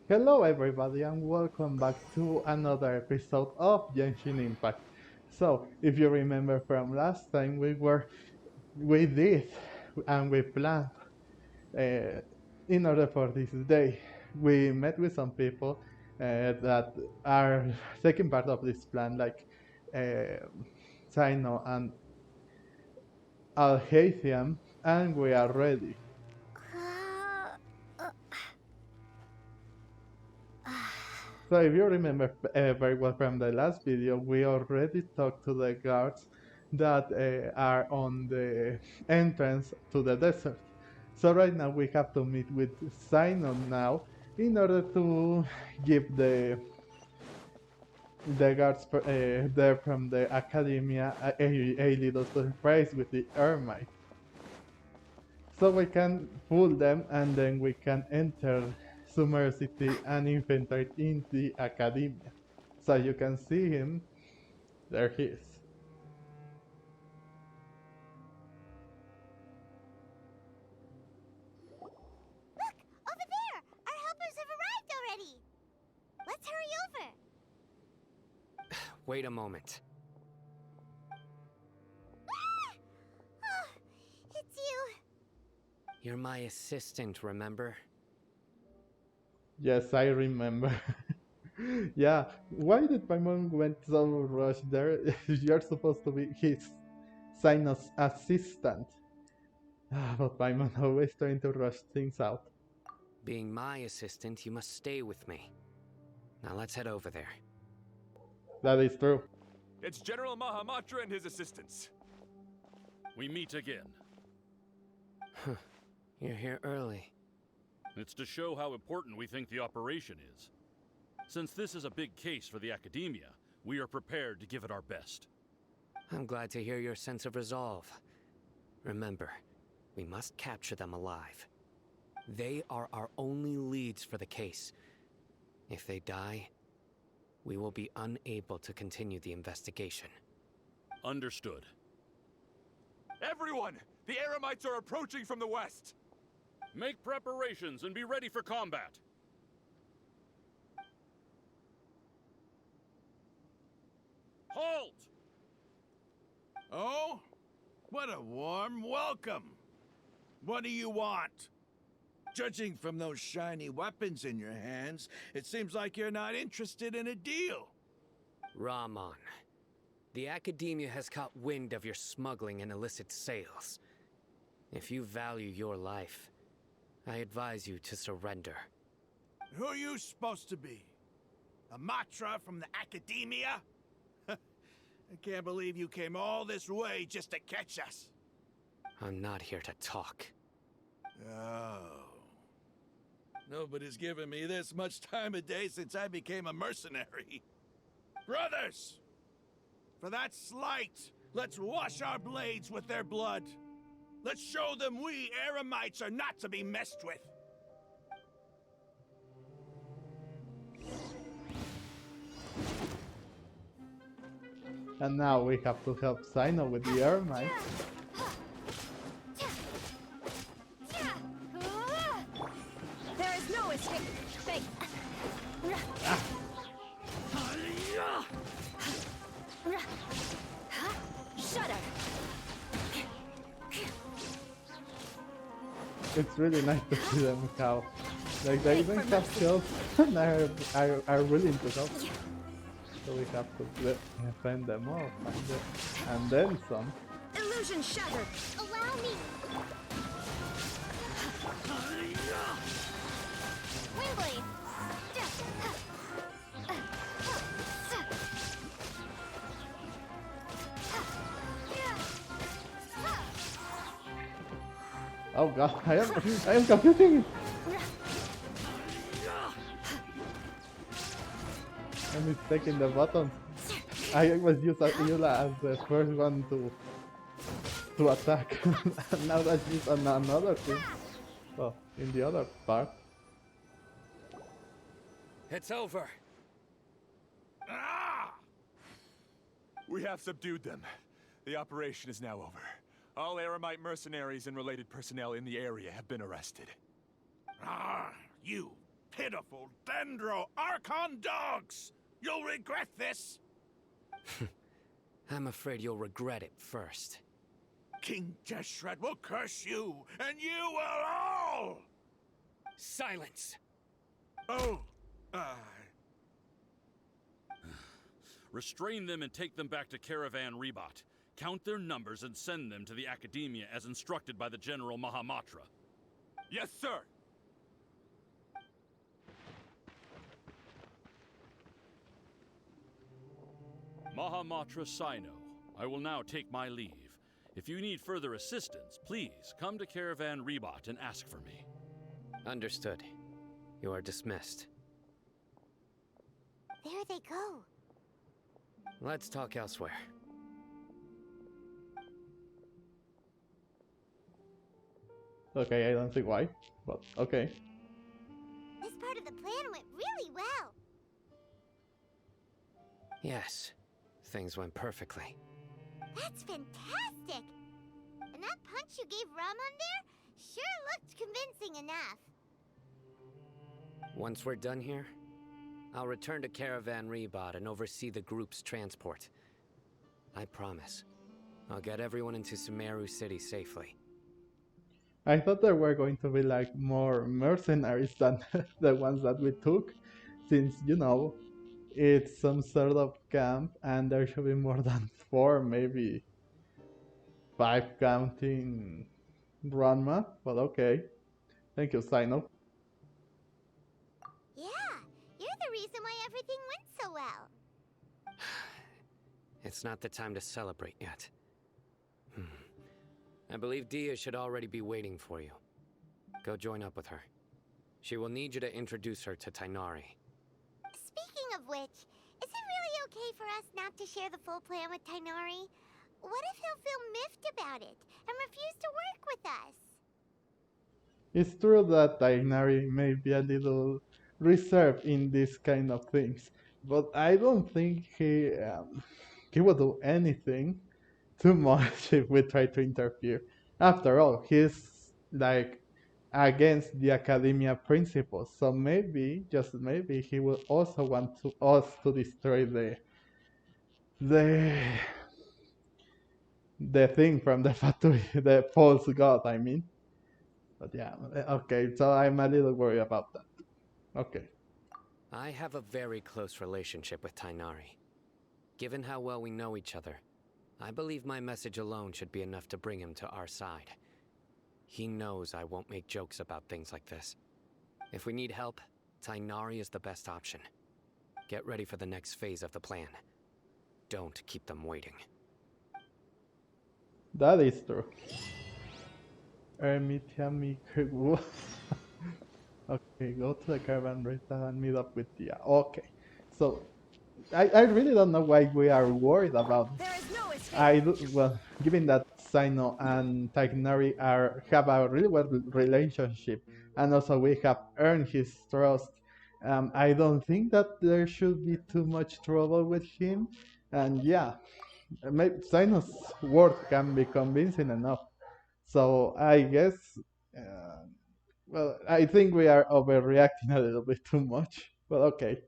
Hello everybody and welcome back to another episode of Genshin Impact. So, if you remember from last time, we did and we planned uh, in order for this day. We met with some people that are taking part of this plan, like uh, Cyno and Alhaithian, and we are ready. Uh, So if you remember very well from the last video, we already talked to the guards that are on the entrance to the desert. So right now we have to meet with Cynon now in order to give the guards there from the academia a little surprise with the Ermite. So we can fool them and then we can enter Summer City and infiltrate in the academia. So you can see him. There he is. Look! Over there! Our helpers have arrived already! Let's hurry over! Wait a moment. Ah! Oh, it's you! You're my assistant, remember? Yes, I remember. Yeah, why did Paimon went so rushed there? You're supposed to be his Cynos assistant. But Paimon always trying to rush things out. Being my assistant, you must stay with me. Now let's head over there. That is true. It's General Mahamatra and his assistants. We meet again. You're here early. It's to show how important we think the operation is. Since this is a big case for the Academia, we are prepared to give it our best. I'm glad to hear your sense of resolve. Remember, we must capture them alive. They are our only leads for the case. If they die, we will be unable to continue the investigation. Understood. Everyone! The Eremites are approaching from the west! Make preparations and be ready for combat. Halt! Oh? What a warm welcome! What do you want? Judging from those shiny weapons in your hands, it seems like you're not interested in a deal. Rahman, the Academia has caught wind of your smuggling and illicit sales. If you value your life, I advise you to surrender. Who are you supposed to be? A Matra from the Academia? I can't believe you came all this way just to catch us. I'm not here to talk. Oh. Nobody's given me this much time of day since I became a mercenary. Brothers! For that slight, let's wash our blades with their blood. Let's show them we Eremites are not to be messed with. And now we have to help Cyno with the Ermite. There is no escape! Shudder! It's really nice to see them how, like, they even have skills and are willing to help. So we have to defend them all and then some. Illusion shattered! Allow me! Windblade! Oh god, I am confusing it. I'm mistaking the buttons. I was used Yula as the first one to attack. And now that's used on another thing. Well, in the other part. It's over. Ah! We have subdued them. The operation is now over. All Eremite mercenaries and related personnel in the area have been arrested. Ah, you Pitiful Dendro Archon dogs! You'll regret this! I'm afraid you'll regret it first. King Jeshred will curse you, and you will all! Silence! Oh, Restrain them and take them back to Caravan Rebot. Count their numbers and send them to the Academia as instructed by the General Mahamatra. Yes, sir! Mahamatra Cyno, I will now take my leave. If you need further assistance, please come to Caravan Rebot and ask for me. Understood. You are dismissed. There they go. Let's talk elsewhere. Okay, I don't see why, but okay. This part of the plan went really well. Yes, things went perfectly. That's fantastic! And that punch you gave Ramon there sure looked convincing enough. Once we're done here, I'll return to Caravan Rebot and oversee the group's transport. I promise. I'll get everyone into Sumeru City safely. I thought there were going to be like more mercenaries than the ones that we took, since, you know, it's some sort of camp and there should be more than 4, maybe 5 counting Ranma, but okay. Thank you, Cyno. Yeah, you're the reason why everything went so well. It's not the time to celebrate yet. I believe Dia should already be waiting for you. Go join up with her. She will need you to introduce her to Tighnari. Speaking of which, is it really okay for us not to share the full plan with Tighnari? What if he'll feel miffed about it and refuse to work with us? It's true that Tighnari may be a little reserved in these kind of things, but I don't think he will do anything too much if we try to interfere. After all, he's like against the academia principles, so maybe, just maybe, he will also want us to destroy the the thing from the factory, the false god, I mean. But yeah, okay, so I'm a little worried about that. Okay. I have a very close relationship with Tighnari. Given how well we know each other, I believe my message alone should be enough to bring him to our side. He knows I won't make jokes about things like this. If we need help, Tighnari is the best option. Get ready for the next phase of the plan. Don't keep them waiting. That is true. Ermitiamiku. Okay, go to the caravan resta and meet up with Tia. Okay, so I really don't know why we are worried about. There is no escape. Well, given that Cyno and Tighnari have a really well relationship, and also we have earned his trust, I don't think that there should be too much trouble with him. And yeah, maybe Cyno's word can be convincing enough. So I guess, well, I think we are overreacting a little bit too much. But okay.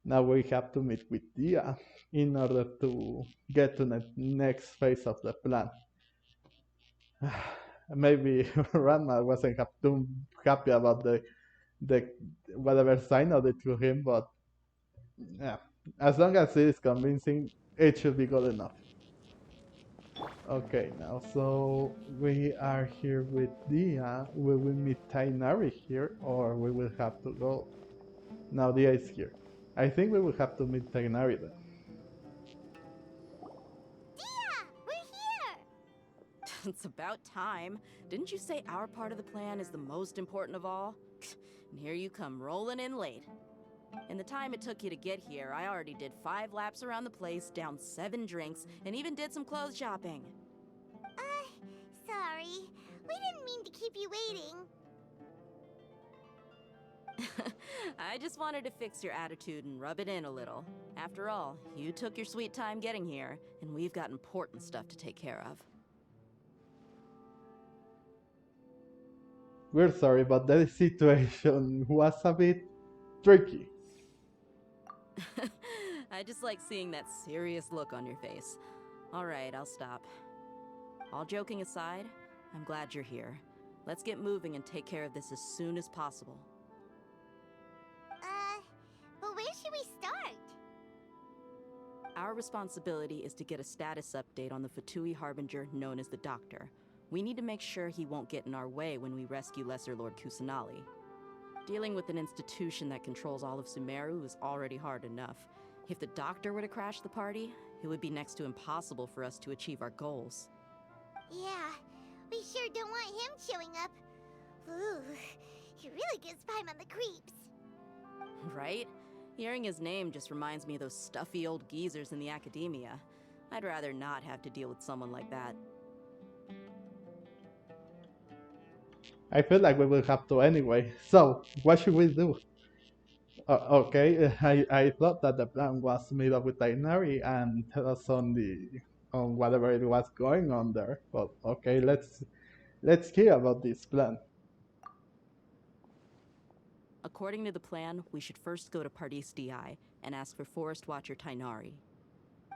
Now we have to meet with Dia in order to get to the next phase of the plan. Maybe Ranma wasn't too happy about the whatever Cyno did to him, but yeah, as long as it is convincing, it should be good enough. Okay, now so we are here with Dia. Will we meet Tighnari here, or we will have to go? Now Dia is here. I think we will have to meet Tighnari then. Dia, we're here! It's about time. Didn't you say our part of the plan is the most important of all? And here you come rolling in late. In the time it took you to get here, I already did 5 laps around the place, downed 7 drinks, and even did some clothes shopping. Sorry. We didn't mean to keep you waiting. I just wanted to fix your attitude and rub it in a little. After all, you took your sweet time getting here, and we've got important stuff to take care of. We're sorry, but the situation was a bit tricky. I just like seeing that serious look on your face. Alright, I'll stop. All joking aside, I'm glad you're here. Let's get moving and take care of this as soon as possible. But where should we start? Our responsibility is to get a status update on the Fatui Harbinger known as the Doctor. We need to make sure he won't get in our way when we rescue Lesser Lord Kusanali. Dealing with an institution that controls all of Sumeru is already hard enough. If the Doctor were to crash the party, it would be next to impossible for us to achieve our goals. Yeah, we sure don't want him showing up. Ooh, he really gives Paimon the creeps. Right? Hearing his name just reminds me of those stuffy old geezers in the academia. I'd rather not have to deal with someone like that. I feel like we will have to anyway. So, what should we do? Okay, I thought that the plan was meet up with Tainari and tell us on whatever it was going on there. But okay, let's hear about this plan. According to the plan, we should first go to Pardis DI and ask for Forest Watcher Tainari.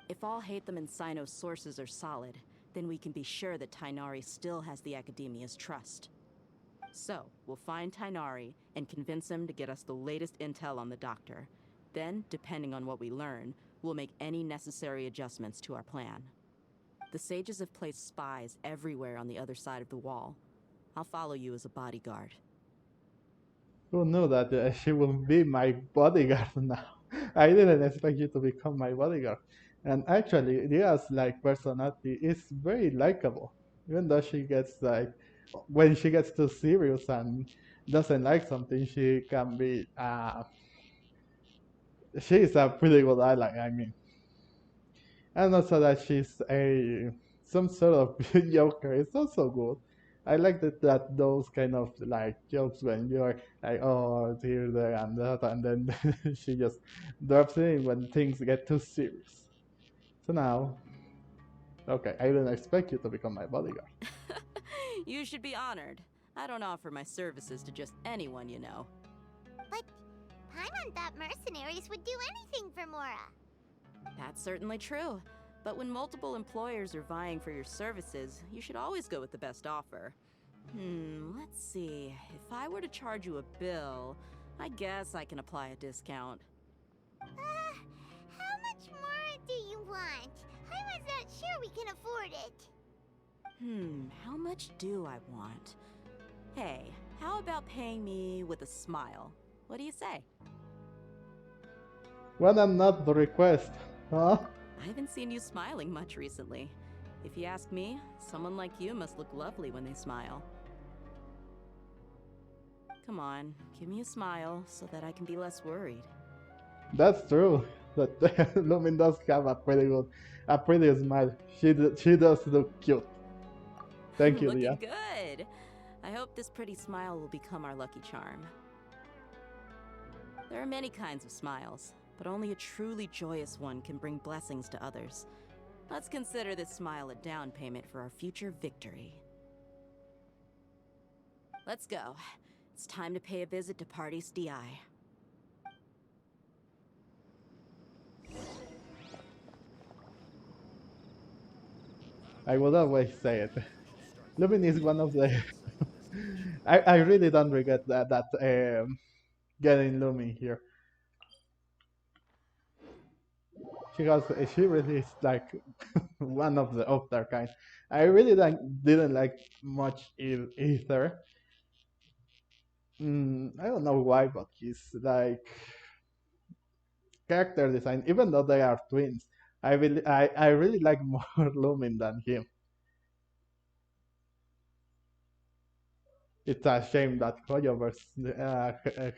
If all Haytham and Cyno's sources are solid, then we can be sure that Tainari still has the Academia's trust. So, we'll find Tainari and convince him to get us the latest intel on the Doctor. Then, depending on what we learn, we'll make any necessary adjustments to our plan. The sages have placed spies everywhere on the other side of the wall. I'll follow you as a bodyguard. Who knew that she will be my bodyguard now? I didn't expect you to become my bodyguard. And actually, Ria's personality is very likable, even though she gets when she gets too serious and doesn't like something, she can be. She's a pretty good ally, I mean, and also that she's a some sort of joker. It's also good. I like that those kind of jokes when you're like, oh, it's here, there, and that, and then she just drops in when things get too serious. So now, okay, I didn't expect you to become my bodyguard. You should be honored. I don't offer my services to just anyone, you know. But Paimon thought mercenaries would do anything for Mora. That's certainly true. But when multiple employers are vying for your services, you should always go with the best offer. Let's see. If I were to charge you a bill, I guess I can apply a discount. How much more do you want? I was not sure we can afford it. How much do I want? Hey, how about paying me with a smile? What do you say? When I'm not the request, huh? I haven't seen you smiling much recently. If you ask me, someone like you must look lovely when they smile. Come on, give me a smile so that I can be less worried. That's true. That Lumin does have a pretty smile. She does look cute. Thank you, Looking Leah. good. I hope this pretty smile will become our lucky charm. There are many kinds of smiles, but only a truly joyous one can bring blessings to others. Let's consider this smile a down payment for our future victory. Let's go. It's time to pay a visit to Pardis DI. I will always say it. Lumin is one of the. I really don't regret getting Lumin here. She really is one of their kind. I really didn't like much either. I don't know why, but he's character design. Even though they are twins, I really like more Lumin than him. It's a shame that Hoyoverse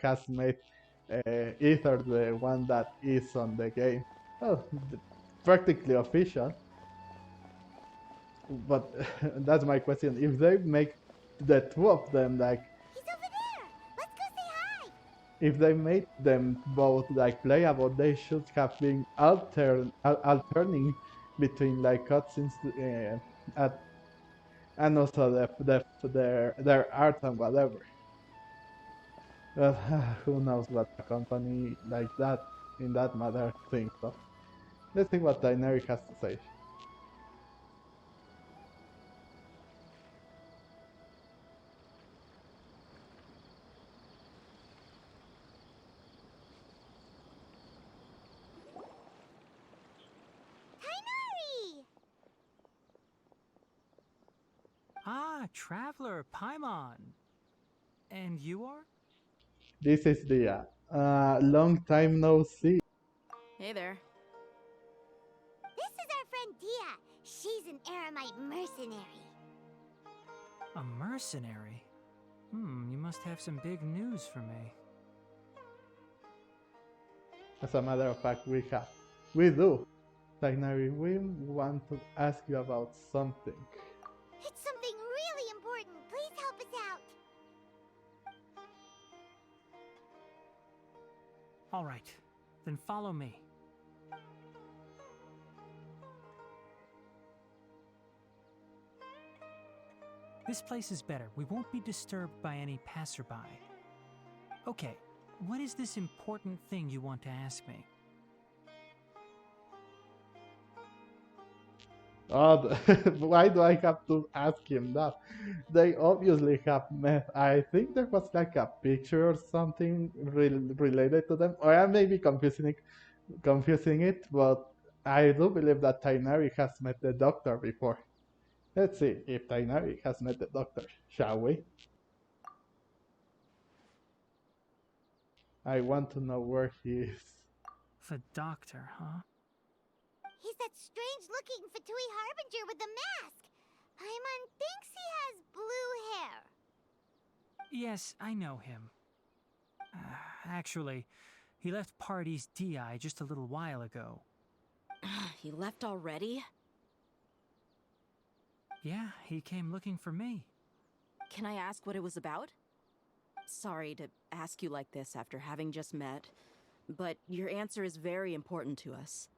has made Ether the one that is on the game. Oh, practically official. But that's my question. If they make the two of them He's over there! Let's go say hi! if they made them both playable, they should have been alterning between cutscenes at and also their art and whatever. But who knows what a company like that, in that matter, thinks of. Let's see what Daenerys has to say. Tainari! Ah, Traveler, Paimon. And you are? This is Dia. Long time no see. Hey there. This is our friend Dia. She's an Aramite mercenary. A mercenary? You must have some big news for me. As a matter of fact, we have. We do. Daenerys, we want to ask you about something. It's something really important. Please help us out. All right, then follow me. This place is better. We won't be disturbed by any passerby. Okay, what is this important thing you want to ask me? Oh, why do I have to ask him that? They obviously have met. I think there was like a picture or something related to them, or I may be confusing it, but I do believe that Tainari has met the Doctor before. Let's see if Tainari has met the Doctor, shall we? I want to know where he is. The doctor, huh? He's that strange-looking Fatui Harbinger with the mask. Paimon thinks he has blue hair. Yes, I know him. Actually, he left Party's DI just a little while ago. He left already? Yeah, he came looking for me. Can I ask what it was about? Sorry to ask you like this after having just met, but your answer is very important to us.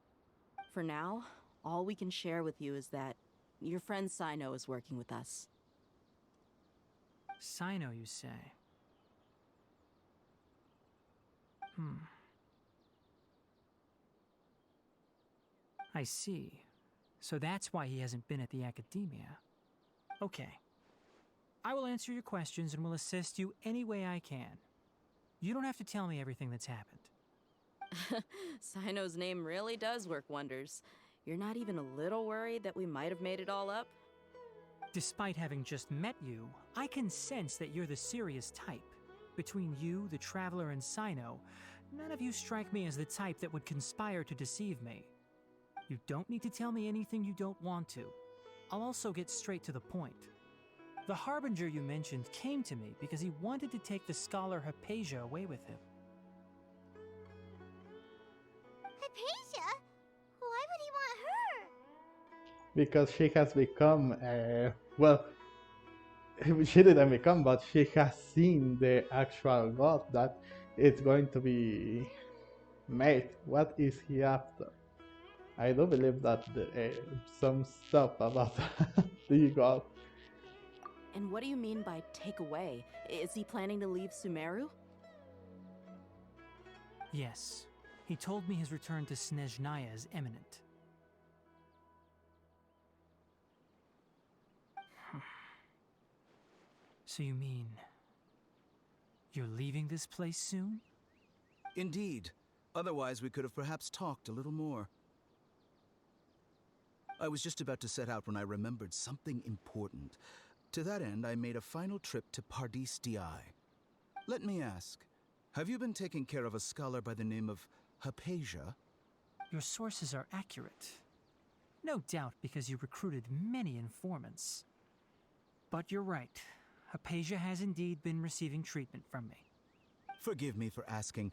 For now, all we can share with you is that your friend Cyno is working with us. Cyno, you say? I see. So that's why he hasn't been at the Academia. Okay. I will answer your questions and will assist you any way I can. You don't have to tell me everything that's happened. Cyno's name really does work wonders. You're not even a little worried that we might have made it all up? Despite having just met you, I can sense that you're the serious type. Between you, the Traveler, and Cyno, none of you strike me as the type that would conspire to deceive me. You don't need to tell me anything you don't want to. I'll also get straight to the point. The Harbinger you mentioned came to me because he wanted to take the scholar Haypasia away with him. Hypatia? Why would he want her? Because she has become, well, she didn't become, but she has seen the actual god that it's going to be made. What is he after? I do believe that some stuff about the god. And what do you mean by take away? Is he planning to leave Sumeru? Yes. He told me his return to Snezhnaya is imminent. So you mean... you're leaving this place soon? Indeed. Otherwise, we could have perhaps talked a little more. I was just about to set out when I remembered something important. To that end, I made a final trip to Pardis Di. Let me ask, have you been taking care of a scholar by the name of Haypasia? Your sources are accurate. No doubt because you recruited many informants. But you're right. Haypasia has indeed been receiving treatment from me. Forgive me for asking,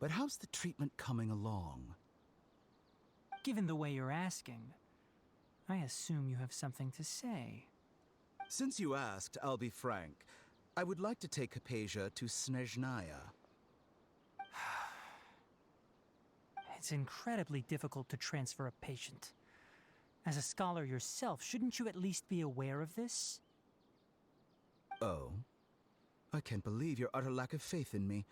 but how's the treatment coming along? Given the way you're asking, I assume you have something to say. Since you asked, I'll be frank. I would like to take Haypasia to Snezhnaya. It's incredibly difficult to transfer a patient. As a scholar yourself, shouldn't you at least be aware of this? Oh? I can't believe your utter lack of faith in me,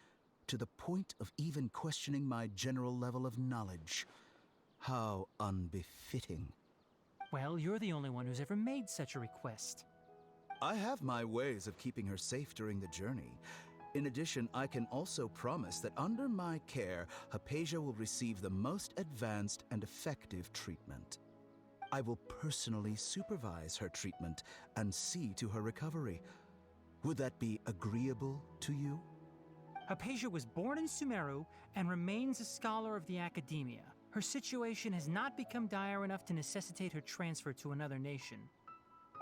to the point of even questioning my general level of knowledge. How unbefitting. Well, you're the only one who's ever made such a request. I have my ways of keeping her safe during the journey. In addition, I can also promise that under my care, Haypasia will receive the most advanced and effective treatment. I will personally supervise her treatment and see to her recovery. Would that be agreeable to you? Haypasia was born in Sumeru and remains a scholar of the Academia. Her situation has not become dire enough to necessitate her transfer to another nation.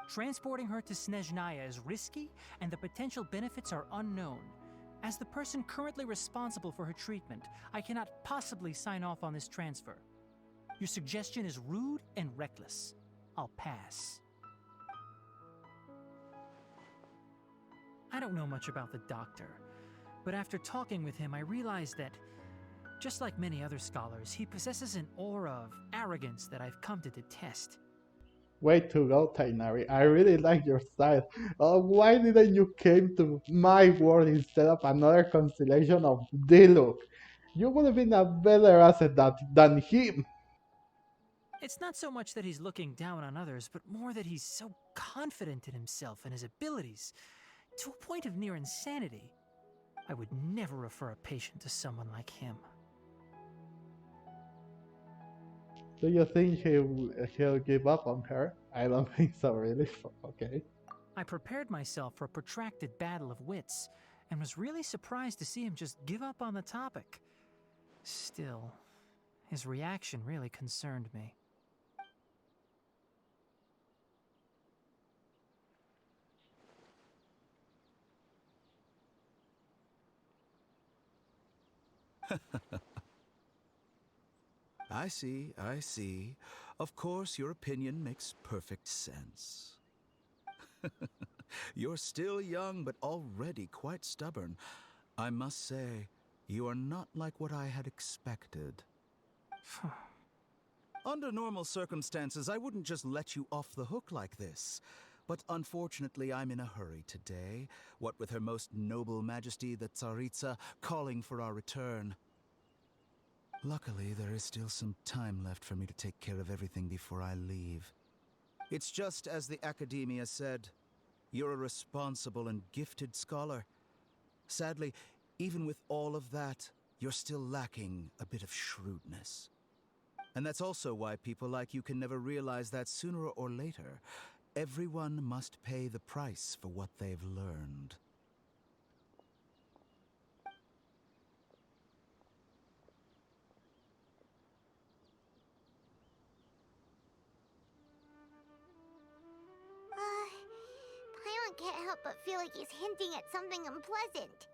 Transporting her to Snezhnaya is risky, and the potential benefits are unknown. As the person currently responsible for her treatment, I cannot possibly sign off on this transfer. Your suggestion is rude and reckless. I'll pass. I don't know much about the doctor, but after talking with him, I realized that, just like many other scholars, he possesses an aura of arrogance that I've come to detest. Way to go, Tainari. I really like your style. Why didn't you came to my world instead of another constellation of Diluc? You would have been a better asset than him. It's not so much that he's looking down on others, but more that he's so confident in himself and his abilities, to a point of near insanity. I would never refer a patient to someone like him. Do you think he'll give up on her? I don't think so, really. Okay. I prepared myself for a protracted battle of wits, and was really surprised to see him just give up on the topic. Still, his reaction really concerned me. I see, I see. Of course, your opinion makes perfect sense. You're still young, but already quite stubborn. I must say, you are not like what I had expected. Under normal circumstances, I wouldn't just let you off the hook like this. But unfortunately, I'm in a hurry today, what with Her Most Noble Majesty the Tsaritsa calling for our return. Luckily, there is still some time left for me to take care of everything before I leave. It's just as the Academia said, you're a responsible and gifted scholar. Sadly, even with all of that, you're still lacking a bit of shrewdness. And that's also why people like you can never realize that sooner or later, everyone must pay the price for what they've learned. Paimon can't help but feel like he's hinting at something unpleasant.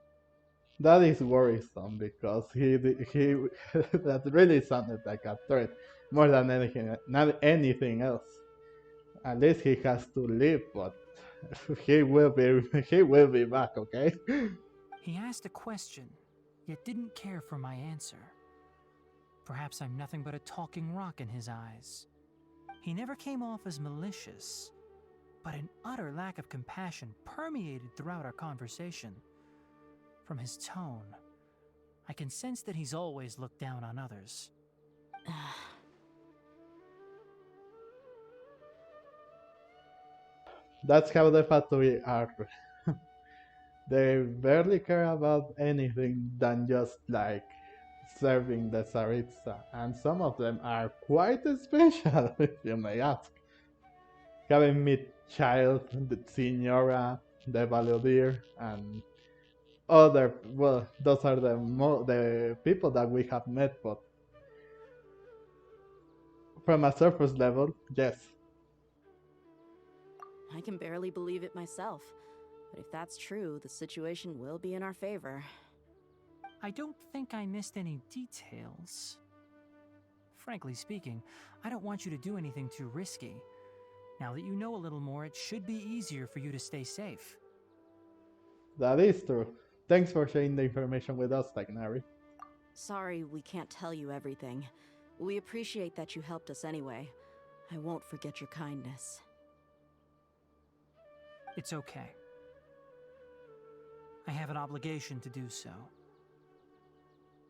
That is worrisome because he that really sounded like a threat more than anything, not anything else. At least he has to leave, but he will be back. Okay. He asked a question, yet didn't care for my answer. Perhaps I'm nothing but a talking rock in his eyes. He never came off as malicious, but an utter lack of compassion permeated throughout our conversation. From his tone, I can sense that he's always looked down on others. That's how the Fatui are. They barely care about anything than just like serving the Tsaritsa, and some of them are quite special, if you may ask. Having met Child, the Signora, the Valodier, and other, well, those are the people that we have met, but from a surface level, yes. I can barely believe it myself. But if that's true, the situation will be in our favor. I don't think I missed any details. Frankly speaking, I don't want you to do anything too risky. Now that you know a little more, it should be easier for you to stay safe. That is true. Thanks for sharing the information with us, Tagnari. Sorry we can't tell you everything. We appreciate that you helped us anyway. I won't forget your kindness. It's okay. I have an obligation to do so.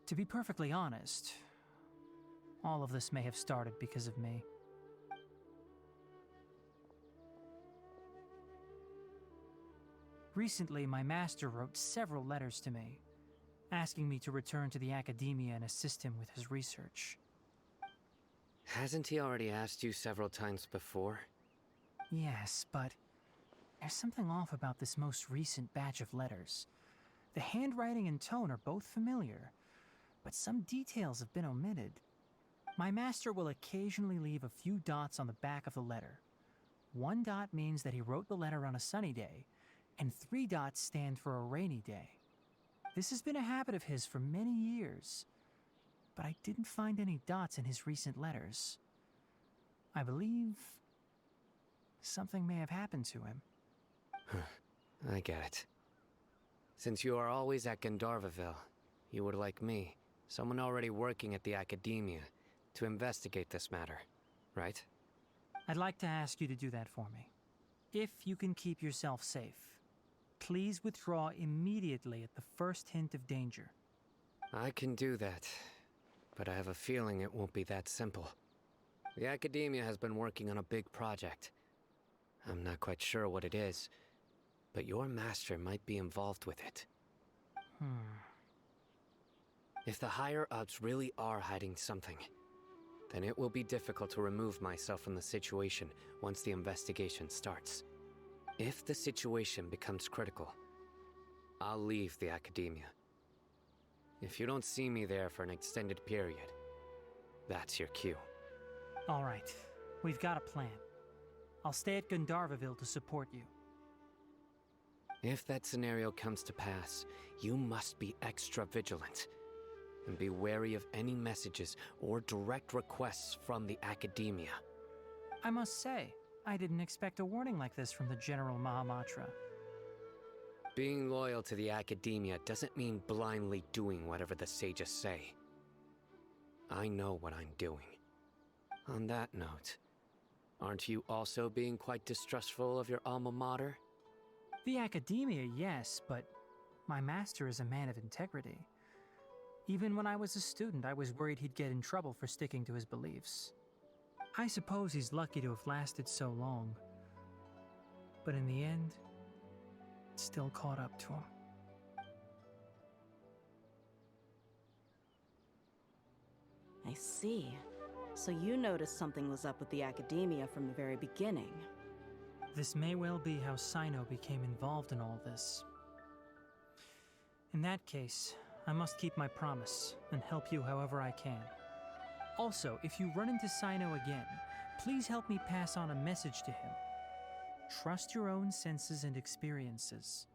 To be perfectly honest, all of this may have started because of me. Recently, my master wrote several letters to me, asking me to return to the academia and assist him with his research. Hasn't he already asked you several times before? Yes, but there's something off about this most recent batch of letters. The handwriting and tone are both familiar, but some details have been omitted. My master will occasionally leave a few dots on the back of the letter. 1 dot means that he wrote the letter on a sunny day, and 3 dots stand for a rainy day. This has been a habit of his for many years, but I didn't find any dots in his recent letters. I believe something may have happened to him. I get it. Since you are always at Gandharvaville, you would like me, someone already working at the academia, to investigate this matter, right? I'd like to ask you to do that for me. If you can keep yourself safe, please withdraw immediately at the first hint of danger. I can do that, but I have a feeling it won't be that simple. The academia has been working on a big project. I'm not quite sure what it is, but your master might be involved with it. If the higher-ups really are hiding something, then it will be difficult to remove myself from the situation once the investigation starts. If the situation becomes critical, I'll leave the academia. If you don't see me there for an extended period, that's your cue. All right, we've got a plan. I'll stay at Gandharvaville to support you. If that scenario comes to pass, you must be extra vigilant. And be wary of any messages or direct requests from the academia. I must say, I didn't expect a warning like this from the General Mahamatra. Being loyal to the academia doesn't mean blindly doing whatever the sages say. I know what I'm doing. On that note, aren't you also being quite distrustful of your alma mater? The academia, yes, but my master is a man of integrity. Even when I was a student, I was worried he'd get in trouble for sticking to his beliefs. I suppose he's lucky to have lasted so long. But in the end, it still caught up to him. I see. So you noticed something was up with the academia from the very beginning. This may well be how Cyno became involved in all this. In that case, I must keep my promise and help you however I can. Also, if you run into Cyno again, please help me pass on a message to him. Trust your own senses and experiences.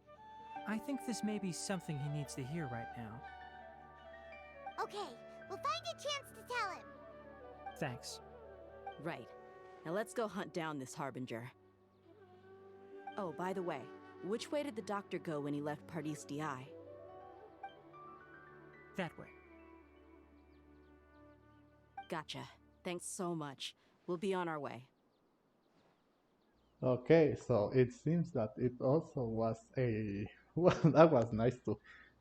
I think this may be something he needs to hear right now. Okay, we'll find a chance to tell him. Thanks. Right. Now let's go hunt down this Harbinger. Oh, by the way, which way did the doctor go when he left Pardis Di? That way. Gotcha. Thanks so much. We'll be on our way. Okay, so it seems that it also was a well, that was nice to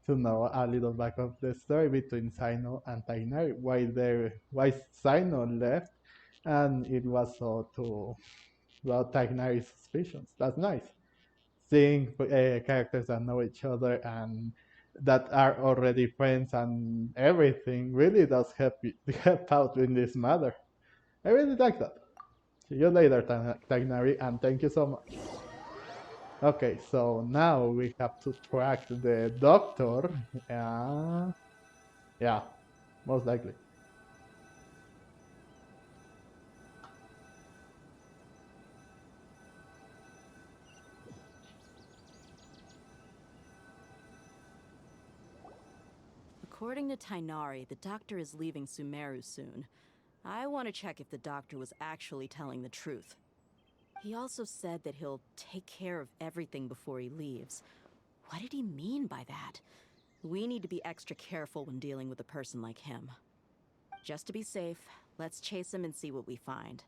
know a little back of the story between Cyno and Tainari, why Cyno left, and it was so to well Tainari's suspicions. That's nice. Seeing characters that know each other and that are already friends and everything really does help out in this matter. I really like that. See you later, Tagnari, and thank you so much. Okay, so now we have to track the doctor. Yeah, most likely. According to Tainari, the doctor is leaving Sumeru soon. I want to check if the doctor was actually telling the truth. He also said that he'll take care of everything before he leaves. What did he mean by that? We need to be extra careful when dealing with a person like him. Just to be safe, let's chase him and see what we find.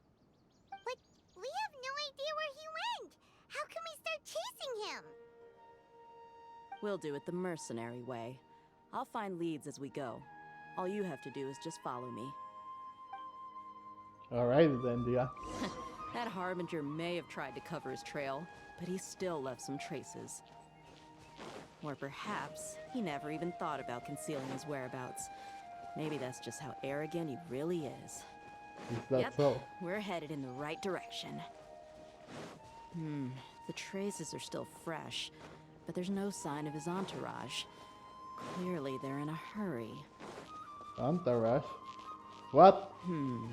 But we have no idea where he went. How can we start chasing him? We'll do it the mercenary way. I'll find leads as we go. All you have to do is just follow me. Alright then, Dia. That Harbinger may have tried to cover his trail, but he still left some traces. Or perhaps he never even thought about concealing his whereabouts. Maybe that's just how arrogant he really is. Is that Yep, so? we're headed in the right direction. The traces are still fresh, but there's no sign of his entourage. Clearly they're in a hurry. Entourage? What?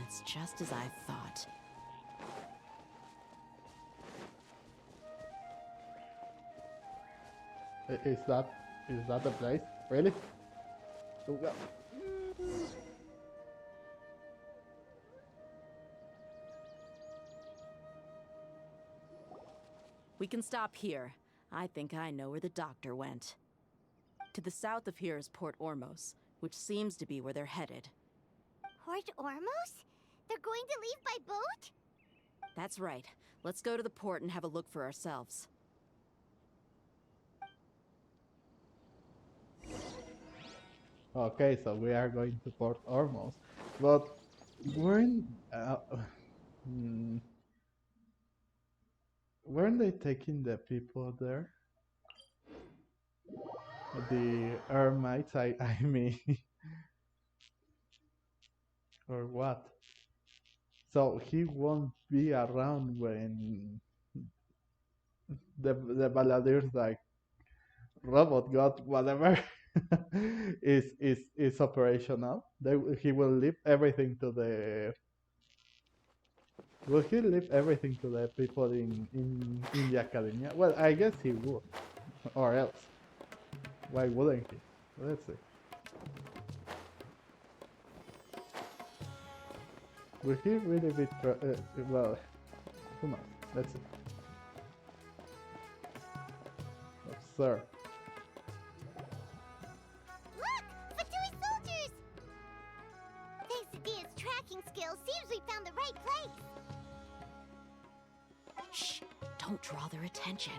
It's just as I thought. Is that the place? Really? Oh, God. We can stop here. I think I know where the doctor went. To the south of here is Port Ormos, which seems to be where they're headed. Port Ormos? They're going to leave by boat? That's right. Let's go to the port and have a look for ourselves. Okay, so we are going to Port Ormos. But weren't weren't they taking the people there? The Ermites, I mean, or what? So he won't be around when the Balladeur's like robot god whatever is operational. He will leave everything to the. Will he leave everything to the people in the academia? Well, I guess he would, or else. Why wouldn't he? Let's see. Will he really be? Well, who knows? Let's see. Sir. Look! Fatui soldiers! Thanks to Dia's tracking skills, seems we found the right place. Shh! Don't draw their attention.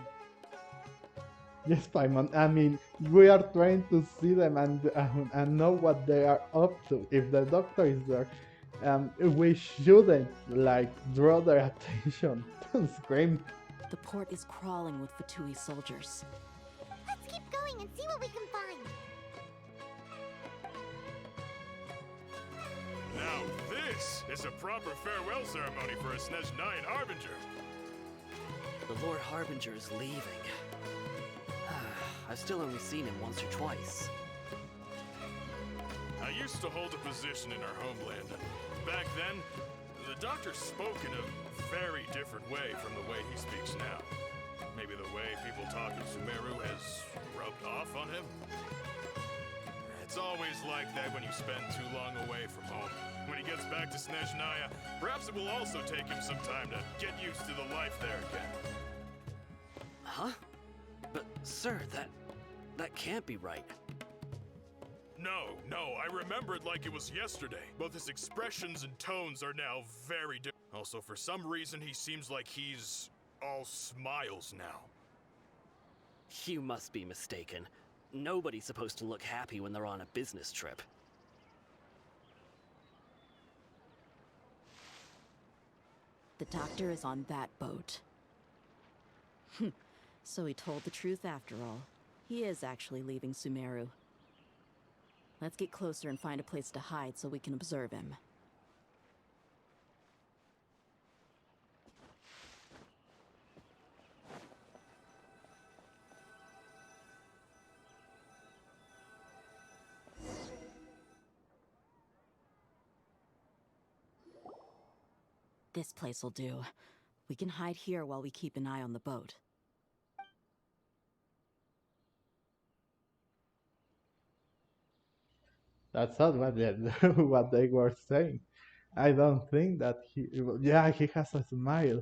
Yes, Paimon. I mean, we are trying to see them and know what they are up to. If the doctor is there, we shouldn't like draw their attention. Don't scream. The port is crawling with Fatui soldiers. Let's keep going and see what we can find. Now this is a proper farewell ceremony for a Snezhnaya Harbinger. The Lord Harbinger is leaving. I've still only seen him once or twice. I used to hold a position in our homeland. Back then, the doctor spoke in a very different way from the way he speaks now. Maybe the way people talk in Sumeru has rubbed off on him? It's always like that when you spend too long away from home. When he gets back to Snezhnaya, perhaps it will also take him some time to get used to the life there again. Huh? But, sir, that can't be right. No, I remember it like it was yesterday. Both his expressions and tones are now very different. Also, for some reason, he seems like he's all smiles now. You must be mistaken. Nobody's supposed to look happy when they're on a business trip. The doctor is on that boat. So he told the truth after all. He is actually leaving Sumeru. Let's get closer and find a place to hide so we can observe him. This place will do. We can hide here while we keep an eye on the boat. That's not what what they were saying. I don't think that he. Yeah, he has a smile.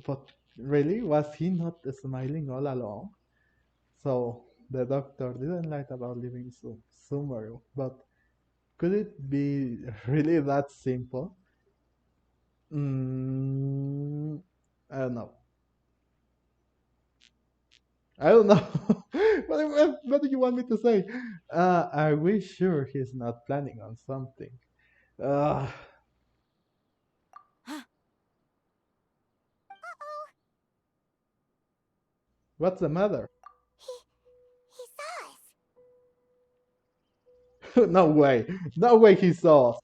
But really, was he not smiling all along? So the doctor didn't like about leaving Sumeru. But could it be really that simple? I don't know. I don't know. What do you want me to say? Are we sure he's not planning on something? Uh, Uh-oh. what's the matter? He saw us. No way. No way he saw us.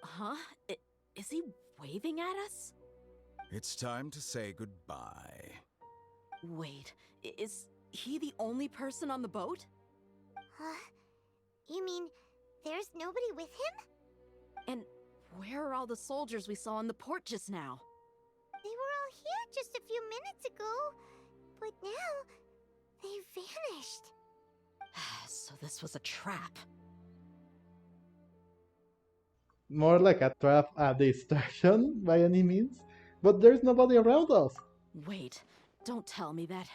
Huh? Is he waving at us? It's time to say goodbye. Wait, is he the only person on the boat? Huh? You mean there's nobody with him? And where are all the soldiers we saw in the port just now? They were all here just a few minutes ago, but now they vanished. So this was a trap. More like a trap, a distraction by any means. But there's nobody around us. Wait, don't tell me that.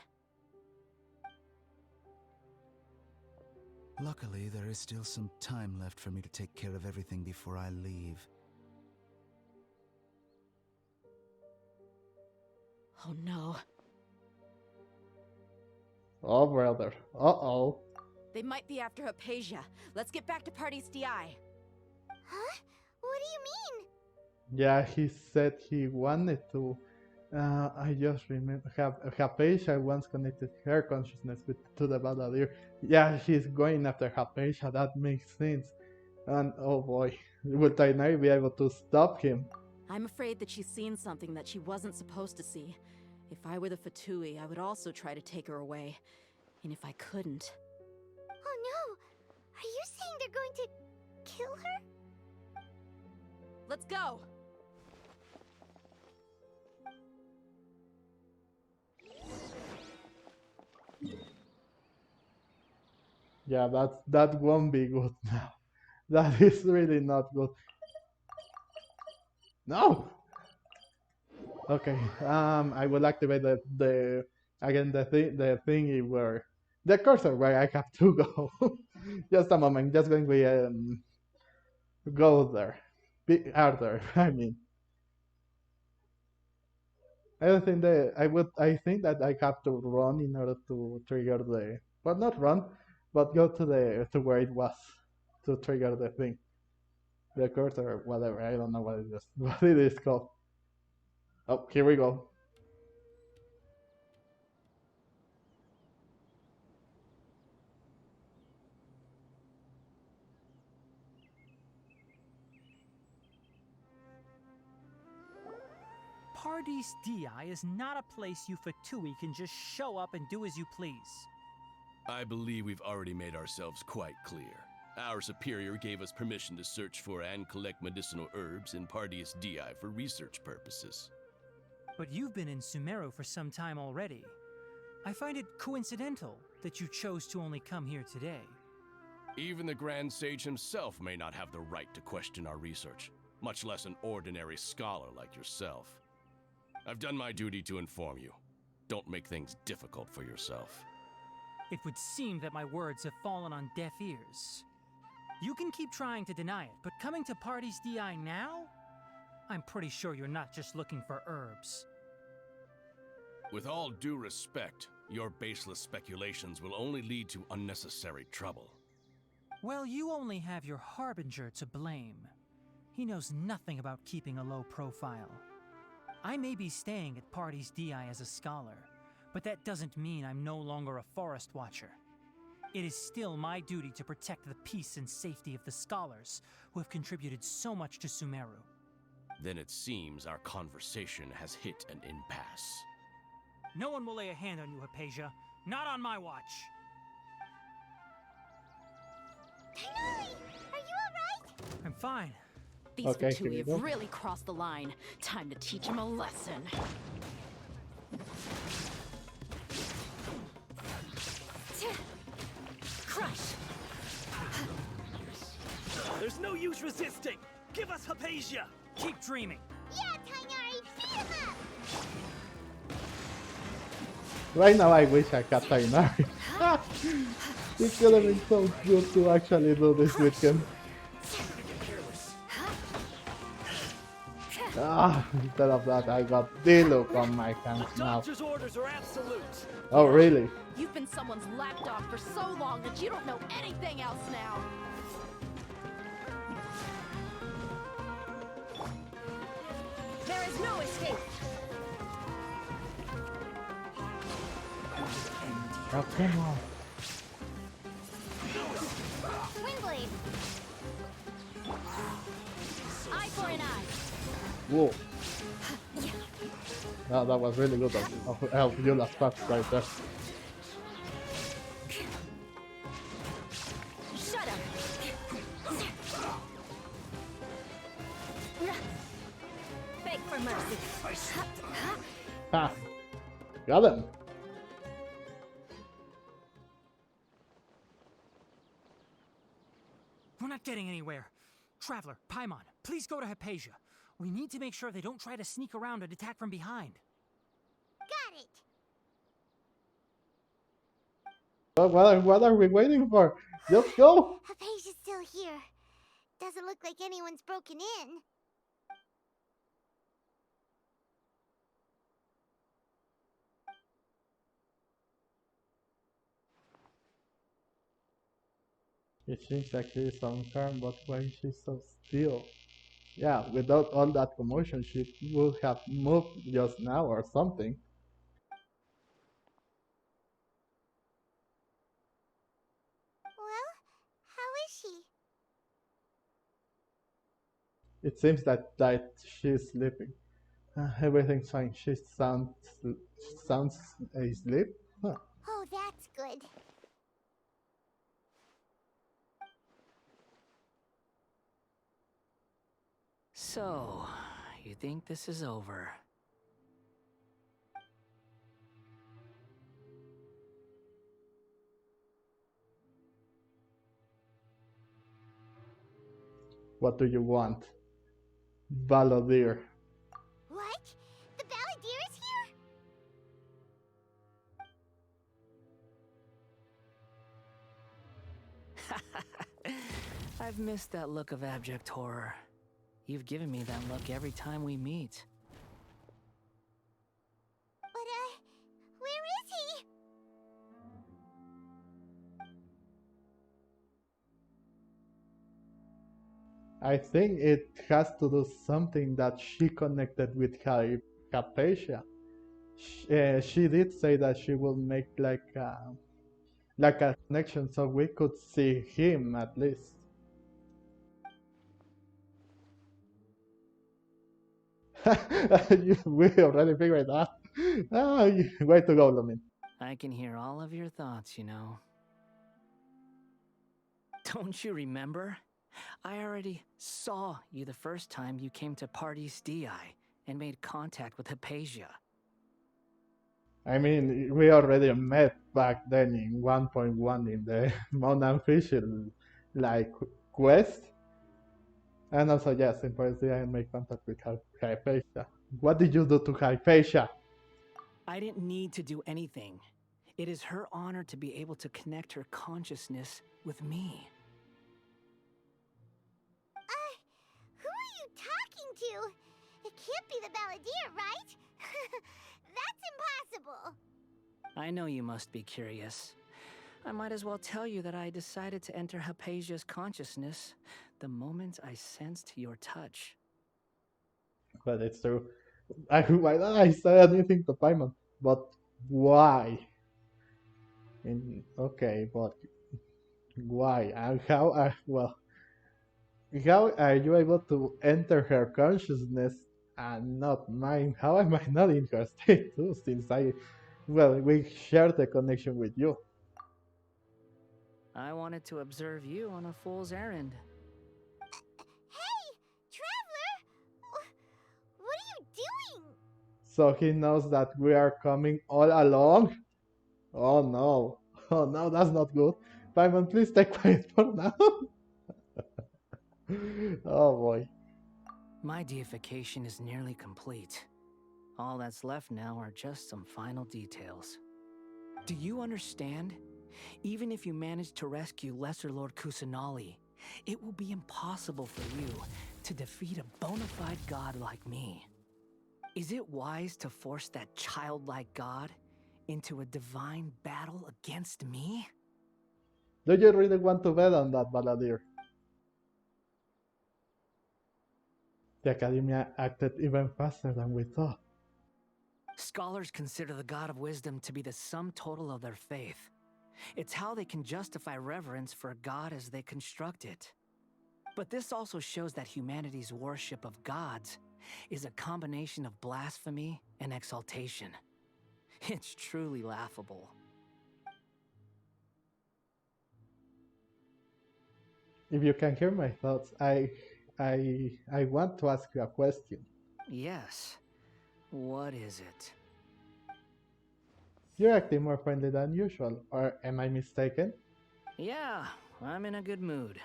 Luckily, there is still some time left for me to take care of everything before I leave. Oh no. Oh, brother. Uh-oh. They might be after Haypasia. Let's get back to Party's DI. Huh? What do you mean? Yeah, he said he wanted to. I just remember. Haypasia once connected her consciousness to the Battalier. Yeah, he's going after Haypasia. That makes sense. And oh boy, will Tainari be able to stop him? I'm afraid that she's seen something that she wasn't supposed to see. If I were the Fatui, I would also try to take her away. And if I couldn't... Oh no! Are you saying they're going to kill her? Let's go! Yeah, that won't be good now. That is really not good. No. Okay. I will activate the again the thingy where the cursor where I have to go. Just a moment. Just when we go there. Be harder. I mean. I don't think that I think that I have to run in order to trigger the well not run, but go to where it was to trigger the thing. The cursor or whatever. I don't know what it is. What it is called. Oh, here we go. Pardes Di is not a place you Fatui can just show up and do as you please. I believe we've already made ourselves quite clear. Our superior gave us permission to search for and collect medicinal herbs in Pardes Di for research purposes. But you've been in Sumeru for some time already. I find it coincidental that you chose to only come here today. Even the Grand Sage himself may not have the right to question our research, much less an ordinary scholar like yourself. I've done my duty to inform you. Don't make things difficult for yourself. It would seem that my words have fallen on deaf ears. You can keep trying to deny it, but coming to Pardes Di now? I'm pretty sure you're not just looking for herbs. With all due respect, your baseless speculations will only lead to unnecessary trouble. Well, you only have your Harbinger to blame. He knows nothing about keeping a low profile. I may be staying at Pardes Di as a scholar, but that doesn't mean I'm no longer a forest watcher. It is still my duty to protect the peace and safety of the scholars who have contributed so much to Sumeru. Then it seems our conversation has hit an impasse. No one will lay a hand on you, Haypasia. Not on my watch. Tainari, are you alright? I'm fine. These Okay, Fatui here we have go. really crossed the line. Time to teach them a lesson. Crush! There's no use resisting! Give us Haypasia! Keep dreaming. Yeah, Tainari, beat him up! Right now I wish I had Tainari. It could have been so good to actually do this with him. Ah, instead of that, I got D-Look on my hands The now. doctor's orders are absolute. Oh, really? You've been someone's lapdog for so long that you don't know anything else now. There is no escape. Oh, come on. Windblade. Eye for an eye. Whoa. Oh, that was really good of help you last part right there. Shut up. Beg for mercy. Ha! Got him! We're not getting anywhere. Traveler, Paimon, please go to Haypasia. We need to make sure they don't try to sneak around and attack from behind. Got it. What are we waiting for? Just go! Haypasia's still here. Doesn't look like anyone's broken in. It seems like she's unharmed, but why she's so still? Yeah, without all that commotion, she would have moved just now or something. Well, how is she? It seems that she's sleeping. Everything's fine. She sounds asleep. Huh. Oh, that's good. So, you think this is over? What do you want? Balladeer. What? The Balladeer is here? I've missed that look of abject horror. You've given me that look every time we meet. But, where is he? I think it has to do something that she connected with Hypatia. She did say that she will make like a connection so we could see him at least. We already figured that. Ah, way to go, Lumin. I can hear all of your thoughts, you know. Don't you remember? I already saw you the first time you came to Party's DI and made contact with Haypasia. I mean, we already met back then in 1.1 in the Mount Official quest. And also, yes, in Paris I made contact with Hypatia. What did you do to Hypatia? I didn't need to do anything. It is her honor to be able to connect her consciousness with me. Who are you talking to? It can't be the Balladeer, right? That's impossible. I know you must be curious. I might as well tell you that I decided to enter Hypasia's consciousness the moment I sensed your touch. But it's true. Why not I say anything to Paimon? But why? Okay, but why? And how? How are you able to enter her consciousness and not mine? How am I not in her state too? Since we share the connection with you. I wanted to observe you on a fool's errand. Hey, Traveler! What are you doing? So he knows that we are coming all along? Oh no. Oh no, that's not good. Paimon, please stay quiet for now. Oh boy. My deification is nearly complete. All that's left now are just some final details. Do you understand? Even if you manage to rescue Lesser Lord Kusanali, It will be impossible for you to defeat a bona fide god like me. Is it wise to force that childlike god into a divine battle against me? Do you really want to bet on that, Balladeer? The Academia acted even faster than we thought. Scholars consider the god of wisdom to be the sum total of their faith. It's how they can justify reverence for a god as they construct it. But this also shows that humanity's worship of gods is a combination of blasphemy and exaltation. It's truly laughable. If you can hear my thoughts, I want to ask you a question. Yes. What is it? You're acting more friendly than usual, or am I mistaken? Yeah, I'm in a good mood,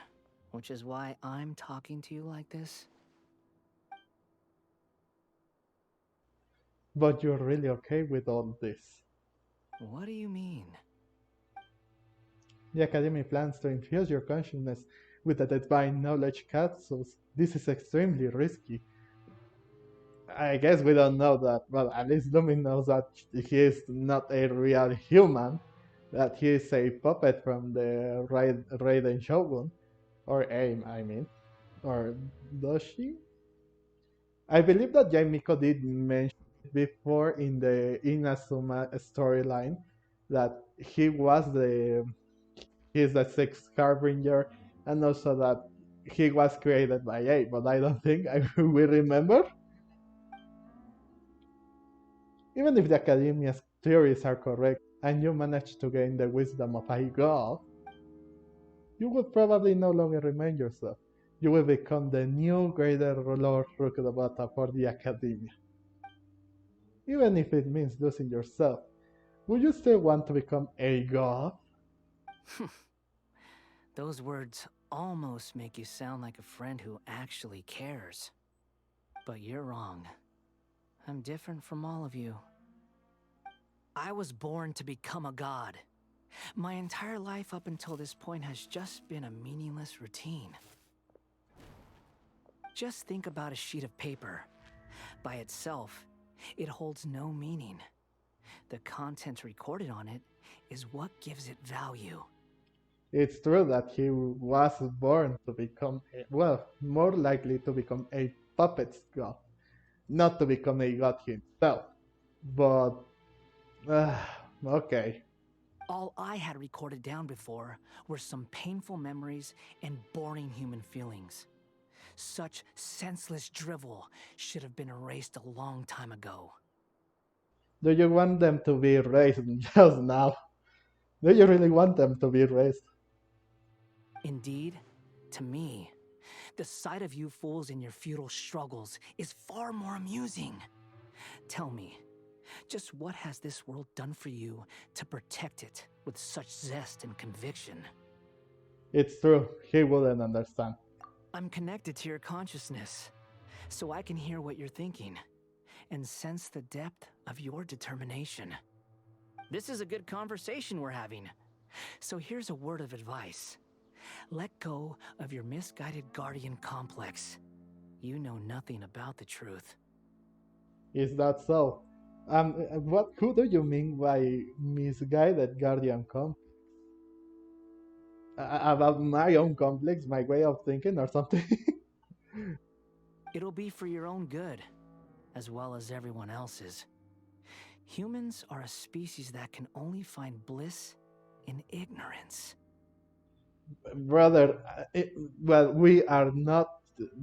which is why I'm talking to you like this. But you're really okay with all this. What do you mean? The Academy plans to infuse your consciousness with the divine knowledge capsules. This is extremely risky. I guess we don't know that. Well, at least Lumi knows that he is not a real human, that he is a puppet from the Raiden Shogun, or AIM, I mean. Or does she? I believe that Yaimiko did mention before in the Inazuma storyline that he's the sixth harbinger, and also that he was created by A, but I don't think we remember. Even if the Academia's theories are correct, and you manage to gain the wisdom of a god, you will probably no longer remain yourself. You will become the new greater Lord Rukudabata for the Academia. Even if it means losing yourself, would you still want to become a god? Those words almost make you sound like a friend who actually cares. But you're wrong. I'm different from all of you. I was born to become a god. My entire life up until this point has just been a meaningless routine. Just think about a sheet of paper. By itself, it holds no meaning. The content recorded on it is what gives it value. It's true that he was born to become, more likely to become a puppet god, not to become a god himself. But, okay. All I had recorded down before were some painful memories and boring human feelings. Such senseless drivel should have been erased a long time ago. Do you want them to be erased just now? Do you really want them to be erased? Indeed, to me, the sight of you fools in your futile struggles is far more amusing. Tell me, just what has this world done for you to protect it with such zest and conviction? It's true, he wouldn't understand. I'm connected to your consciousness, so I can hear what you're thinking and sense the depth of your determination. This is a good conversation we're having. So here's a word of advice. Let go of your misguided guardian complex. You know nothing about the truth. Is that so? Who do you mean by misguided guardian complex? About my own complex, my way of thinking, or something? It'll be for your own good, as well as everyone else's. Humans are a species that can only find bliss in ignorance. Brother, we are not.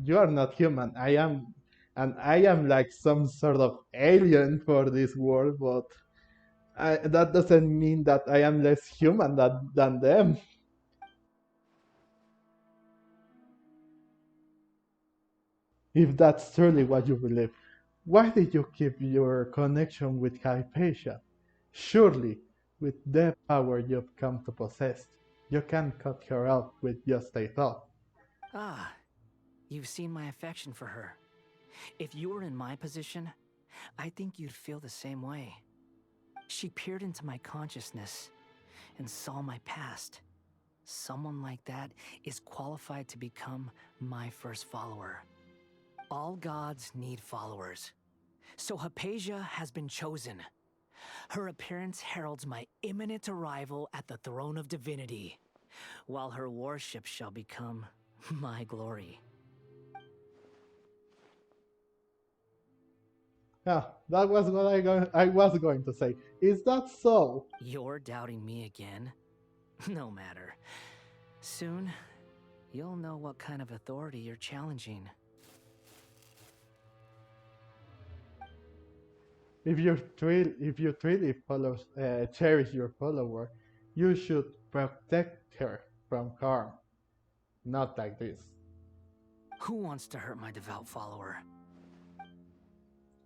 You are not human. I am, and I am like some sort of alien for this world, but that doesn't mean that I am less human than them. If that's truly what you believe, why did you keep your connection with Hypatia? Surely, with the power you've come to possess, you can't cut her out with just a thought. Ah, you've seen my affection for her. If you were in my position, I think you'd feel the same way. She peered into my consciousness and saw my past. someone like that is qualified to become my first follower. All gods need followers. So Haypasia has been chosen. Her appearance heralds my imminent arrival at the throne of divinity, while her worship shall become my glory. Yeah, that was what I was going to say. Is that so? You're doubting me again? No matter. Soon, you'll know what kind of authority you're challenging. If you truly cherish your follower, you should protect her from harm. Not like this. Who wants to hurt my devout follower?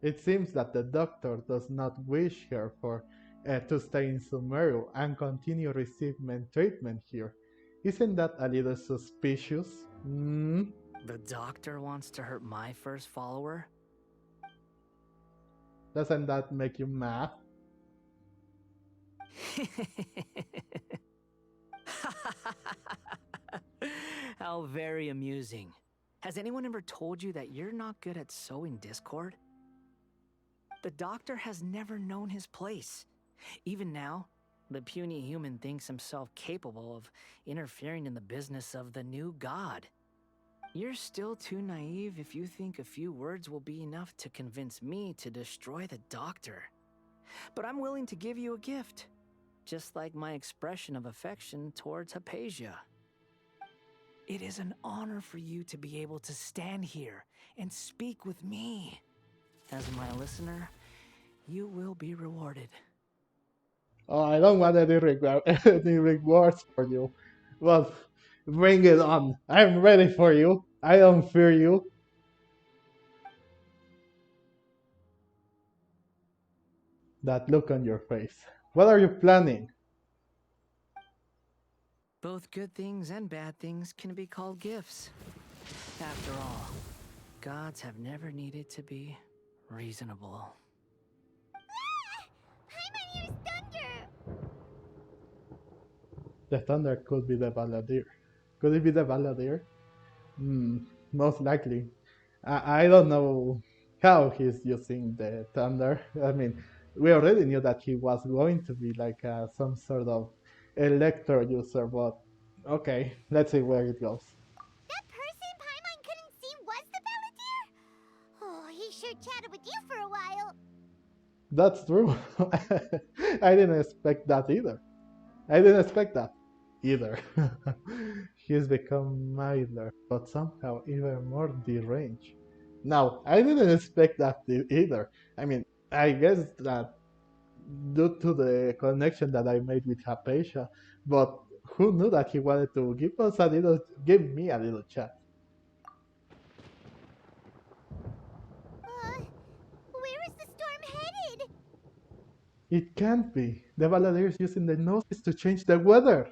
It seems that the doctor does not wish her to stay in Sumeru and continue receiving treatment here. Isn't that a little suspicious? Hmm? The doctor wants to hurt my first follower? Doesn't that make you mad? How very amusing. Has anyone ever told you that you're not good at sowing discord? The doctor has never known his place. Even now, the puny human thinks himself capable of interfering in the business of the new god. You're still too naive if you think a few words will be enough to convince me to destroy the doctor. But I'm willing to give you a gift, just like my expression of affection towards Haypasia. It is an honor for you to be able to stand here and speak with me. As my listener, you will be rewarded. Oh, I don't want any rewards for you. Well, bring it on. I'm ready for you. I don't fear you. That look on your face. What are you planning? Both good things and bad things can be called gifts. After all, gods have never needed to be reasonable. Paimon used thunder! The thunder could be the Balladeer. Could it be the Balladeer? Hmm, most likely. I don't know how he's using the thunder. I mean, we already knew that he was going to be like some sort of electro user, but okay, let's see where it goes. That person Paimon couldn't see was the Balladeer? Oh, he sure chatted with you for a while. That's true. I didn't expect that either. I didn't expect that either. He's become milder, but somehow even more deranged. Now, I didn't expect that either. I mean, I guess that due to the connection that I made with Hypatia, but who knew that he wanted to give me a little chat? Where is the storm headed? It can't be. The Balladeer is using the noses to change the weather.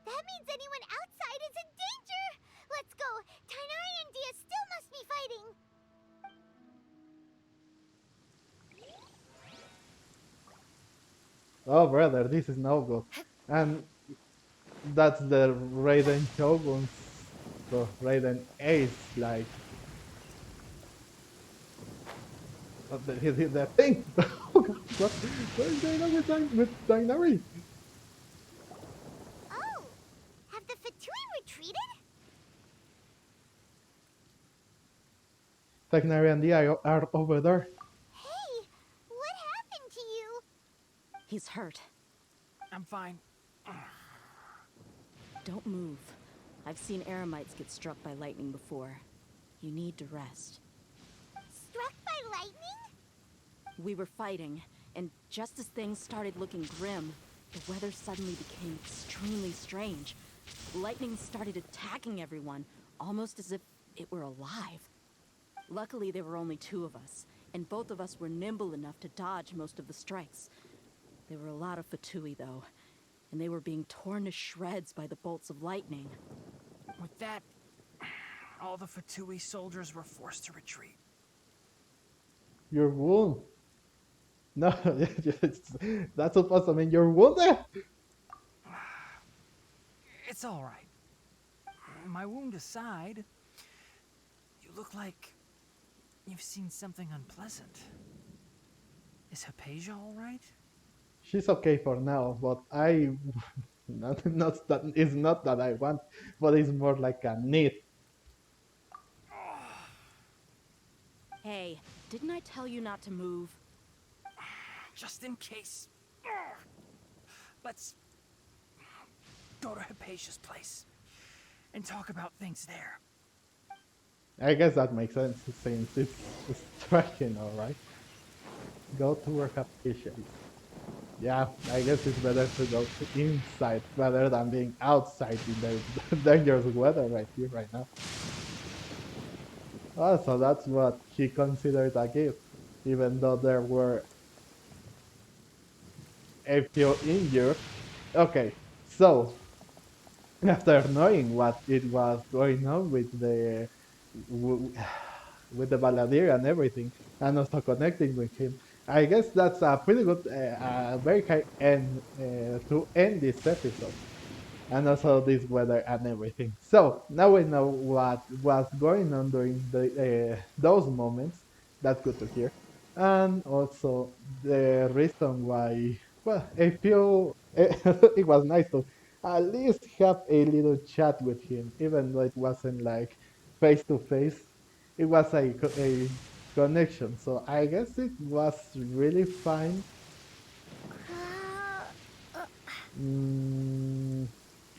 That means anyone outside is in danger! Let's go! Tighnari and Dia still must be fighting! Oh, brother, this is no good. And that's the Raiden Shogun's, so Raiden Ace, like. The thing! Oh god, what is going on with Tighnari? Oh! Have the Fatui retreated? Tighnari and Dia are over there. Hey! What happened to you? He's hurt. I'm fine. Don't move. I've seen Eremites get struck by lightning before. You need to rest. Struck by lightning? We were fighting, and just as things started looking grim, the weather suddenly became extremely strange. Lightning started attacking everyone, almost as if it were alive. Luckily, there were only two of us, and both of us were nimble enough to dodge most of the strikes. There were a lot of Fatui, though, and they were being torn to shreds by the bolts of lightning. With that, all the Fatui soldiers were forced to retreat. Your wound. No, that's supposed to mean you're wounded. It's all right. My wound aside, you look like you've seen something unpleasant. Is Haypasia all right? She's okay for now, but I not that it's not that I want, but it's more like a need. Hey, didn't I tell you not to move? Just in case. Let's go to Haypasia's place and talk about things there. I guess that makes sense since it's striking, alright. Go to work up officially. Yeah, I guess it's better to go to inside rather than being outside in the dangerous weather right here, right now. Oh, so that's what he considered a gift, even though there were a few injured. Okay, so after knowing what it was going on with the with the balladeer and everything, and also connecting with him, I guess that's a pretty good, very high end to end this episode, and also this weather and everything. So now we know what was going on during those moments. That's good to hear, and also the reason why. Well, I feel it was nice to at least have a little chat with him, even though it wasn't like face to face. It was a connection, so I guess it was really fine. Mm,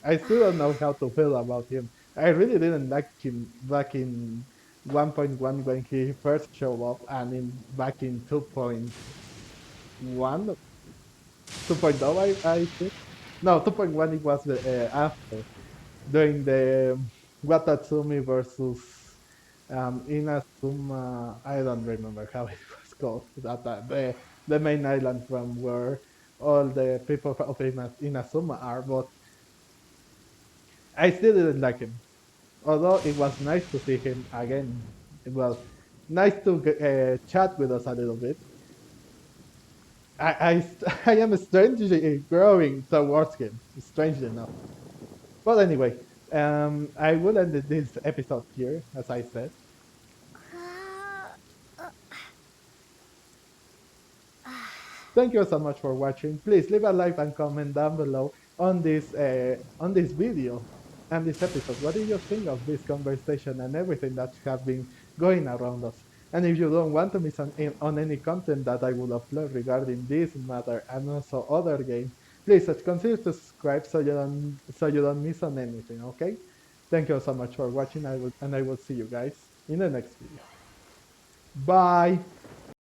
I still don't know how to feel about him. I really didn't like him back in 1.1 when he first showed up, and back in 2.1, 2.0, I think. No, 2.1 it was after, during the Watatsumi versus Inazuma. I don't remember how it was called. The main island from where all the people of Inazuma are, but I still didn't like him. Although it was nice to see him again. It was nice to chat with us a little bit. I am strangely growing towards him, strangely enough. But anyway, I will end this episode here, as I said. Thank you so much for watching. Please leave a like and comment down below on this video and this episode. What do you think of this conversation and everything that have been going around us? And if you don't want to miss on any content that I will upload regarding this matter and also other games, please consider to subscribe so you don't miss on anything. Okay? Thank you so much for watching. I will see you guys in the next video. Bye.